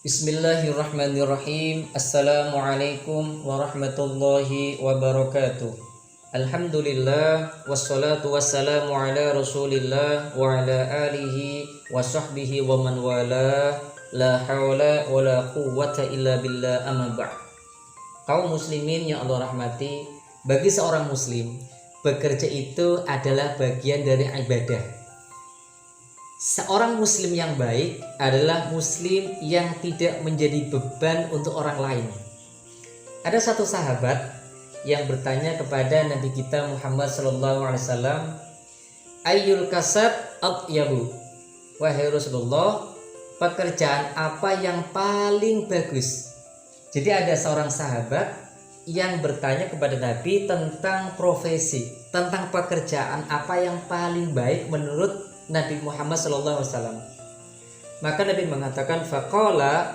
Bismillahirrahmanirrahim. Assalamualaikum warahmatullahi wabarakatuh. Alhamdulillah wassalatu wassalamu ala Rasulillah wa ala alihi wa sahbihi wa man wala. La haula wa la quwwata illa billah, amma ba'd. Kaum muslimin yang Allah rahmati, bagi seorang muslim, bekerja itu adalah bagian dari ibadah. Seorang muslim yang baik adalah muslim yang tidak menjadi beban untuk orang lain. Ada satu sahabat yang bertanya kepada Nabi kita Muhammad SAW, Ayyul kasab atyabu, wahai Rasulullah, pekerjaan apa yang paling bagus? Jadi ada seorang sahabat yang bertanya kepada Nabi tentang profesi, tentang pekerjaan apa yang paling baik menurut Nabi Muhammad SAW. Maka Nabi mengatakan, faqala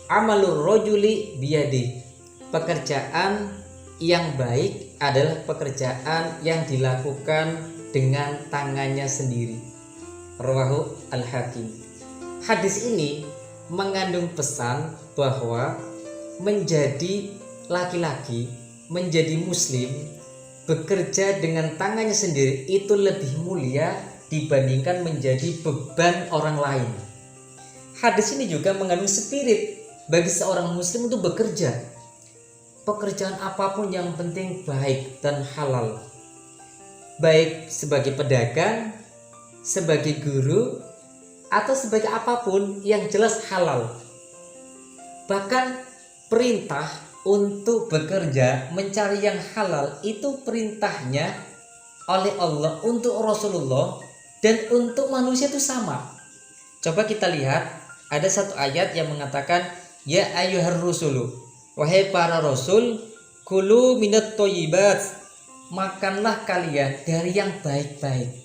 amalur rojuli biyadi, pekerjaan yang baik adalah pekerjaan yang dilakukan dengan tangannya sendiri. Rawahu al-Hakim. Hadis ini mengandung pesan bahwa menjadi laki-laki, menjadi muslim, bekerja dengan tangannya sendiri itu lebih mulia dibandingkan menjadi beban orang lain. Hadis ini juga mengandung spirit bagi seorang muslim untuk bekerja. Pekerjaan apapun yang penting baik dan halal. Baik sebagai pedagang, sebagai guru, atau sebagai apapun yang jelas halal. Bahkan perintah untuk bekerja mencari yang halal itu perintahnya oleh Allah untuk Rasulullah dan untuk manusia itu sama. Coba kita lihat, ada satu ayat yang mengatakan, ya ayyuhar rusulu, wahai para rasul, kulu minat thayyibat, makanlah kalian dari yang baik-baik.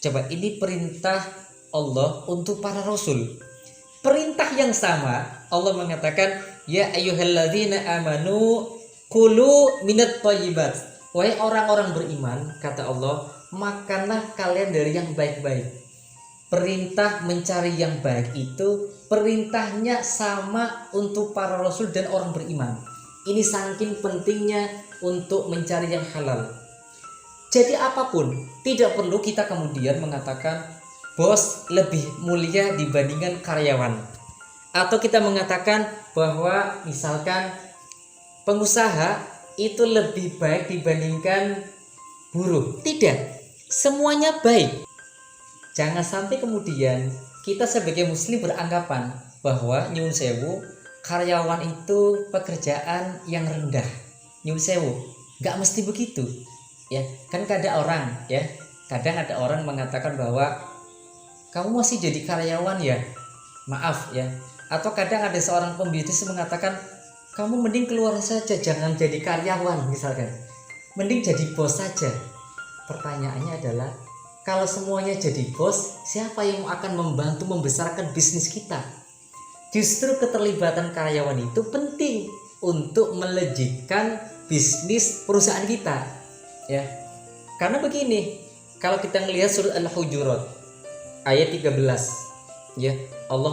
Coba, ini perintah Allah untuk para rasul. Perintah yang sama, Allah mengatakan, ya ayyuhalladzina amanu kulu minat thayyibat, wahai orang-orang beriman, kata Allah, makanlah kalian dari yang baik-baik. Perintah mencari yang baik itu perintahnya sama untuk para rasul dan orang beriman. Ini saking pentingnya untuk mencari yang halal. Jadi apapun, tidak perlu kita kemudian mengatakan bos lebih mulia dibandingkan karyawan, atau kita mengatakan bahwa misalkan pengusaha itu lebih baik dibandingkan buruh. Tidak, semuanya baik. Jangan sampai kemudian kita sebagai muslim beranggapan bahwa nyuwun sewu, karyawan itu pekerjaan yang rendah. Nyuwun sewu, gak mesti begitu. Ya, kan kadang ada orang mengatakan bahwa kamu masih jadi karyawan ya, maaf ya. Atau kadang ada seorang pembisnis mengatakan, kamu mending keluar saja, jangan jadi karyawan misalkan, mending jadi bos saja. Pertanyaannya adalah, kalau semuanya jadi bos, siapa yang akan membantu membesarkan bisnis kita? Justru keterlibatan karyawan itu penting untuk melejitkan bisnis perusahaan kita, ya. Karena begini, kalau kita melihat surat Al-Hujurat ayat 13, ya, Allah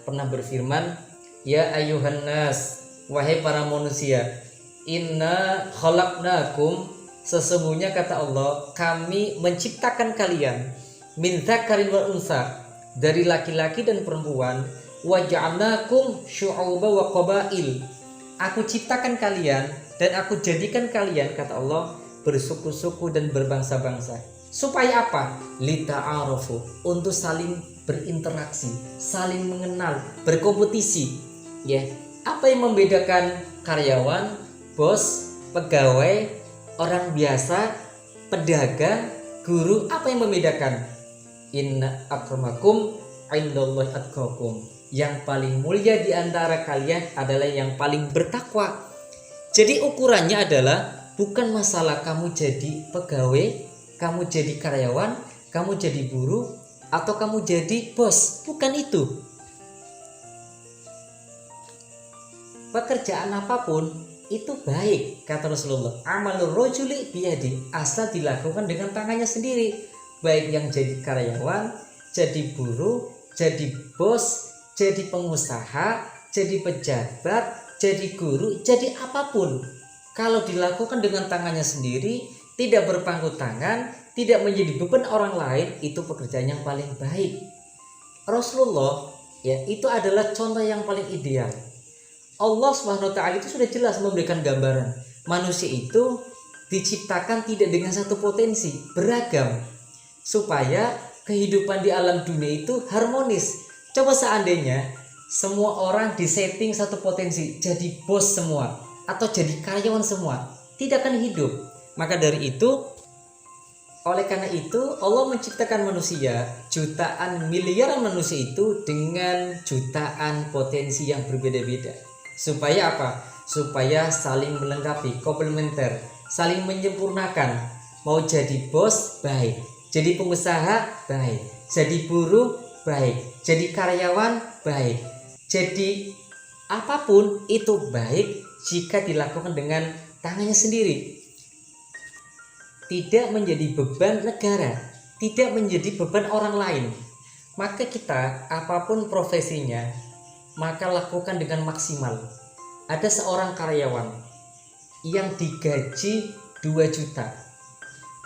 pernah berfirman, ya ayyuhan nas, wahai para manusia, inna khalaqnakum, sesungguhnya kata Allah, kami menciptakan kalian min dzakarin wal unsa, dari laki-laki dan perempuan, wa ja'alnakum syu'uba wa qabail, aku ciptakan kalian dan aku jadikan kalian, kata Allah, bersuku-suku dan berbangsa-bangsa. Supaya apa? Lita'arufu, untuk saling berinteraksi, saling mengenal, berkompetisi. Ya, apa yang membedakan karyawan, bos, pegawai, orang biasa, pedagang, guru? Apa yang membedakan? Inna akramakum indallahi atqakum, yang paling mulia di antara kalian adalah yang paling bertakwa. Jadi ukurannya adalah bukan masalah kamu jadi pegawai, kamu jadi karyawan, kamu jadi buruh, atau kamu jadi bos. Bukan itu. Pekerjaan apapun itu baik, kata Rasulullah. Amalur rojuli biyadi, asal dilakukan dengan tangannya sendiri. Baik yang jadi karyawan, jadi buruh, jadi bos, jadi pengusaha, jadi pejabat, jadi guru, jadi apapun, kalau dilakukan dengan tangannya sendiri, tidak berpangku tangan, tidak menjadi beban orang lain, itu pekerjaan yang paling baik. Rasulullah ya itu adalah contoh yang paling ideal. Allah Subhanahu wa taala itu sudah jelas memberikan gambaran manusia itu diciptakan tidak dengan satu potensi, beragam, supaya kehidupan di alam dunia itu harmonis. Coba seandainya semua orang disetting satu potensi, jadi bos semua atau jadi karyawan semua, tidak akan hidup. Maka dari itu, oleh karena itu Allah menciptakan manusia, jutaan miliaran manusia itu dengan jutaan potensi yang berbeda-beda. Supaya apa? Supaya saling melengkapi, komplementer, saling menyempurnakan. Mau jadi bos baik, jadi pengusaha baik, jadi buruh baik, jadi karyawan baik, jadi apapun itu baik jika dilakukan dengan tangannya sendiri. Tidak menjadi beban negara, tidak menjadi beban orang lain. Maka kita apapun profesinya, maka lakukan dengan maksimal. Ada seorang karyawan yang digaji 2 juta,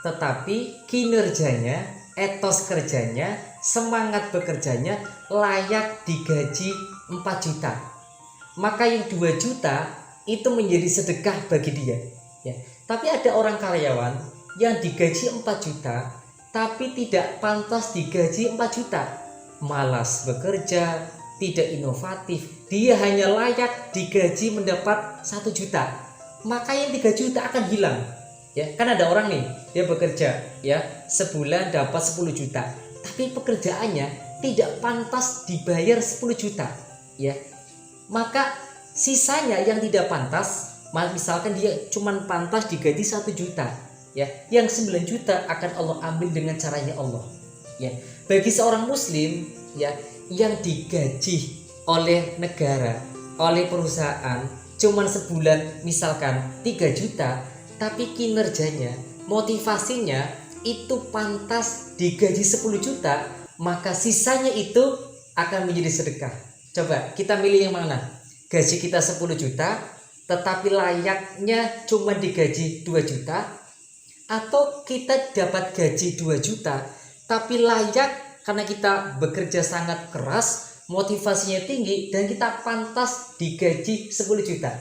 tetapi kinerjanya, etos kerjanya, semangat bekerjanya layak digaji 4 juta. Maka yang 2 juta itu menjadi sedekah bagi dia ya. Tapi ada orang karyawan yang digaji 4 juta tapi tidak pantas digaji 4 juta, malas bekerja, tidak inovatif, dia hanya layak digaji mendapat 1 juta. Maka yang 3 juta akan hilang ya. Kan ada orang nih, dia bekerja ya, sebulan dapat 10 juta, tapi pekerjaannya tidak pantas dibayar 10 juta ya. Maka sisanya yang tidak pantas, misalkan dia cuma pantas digaji 1 juta ya, yang 9 juta akan Allah ambil dengan caranya Allah ya. Bagi seorang muslim ya, yang digaji oleh negara, oleh perusahaan cuman sebulan misalkan 3 juta, tapi kinerjanya, motivasinya itu pantas digaji 10 juta, maka sisanya itu akan menjadi sedekah. Coba kita milih yang mana? Gaji kita 10 juta tetapi layaknya cuma digaji 2 juta, atau kita dapat gaji 2 juta tapi layak karena kita bekerja sangat keras, motivasinya tinggi, dan kita pantas digaji 10 juta.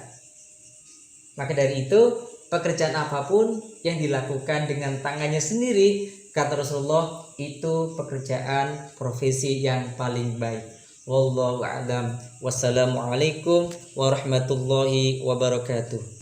Maka dari itu, pekerjaan apapun yang dilakukan dengan tangannya sendiri, kata Rasulullah, itu pekerjaan profesi yang paling baik. Wallahu a'lam. Wassalamualaikum warahmatullahi wabarakatuh.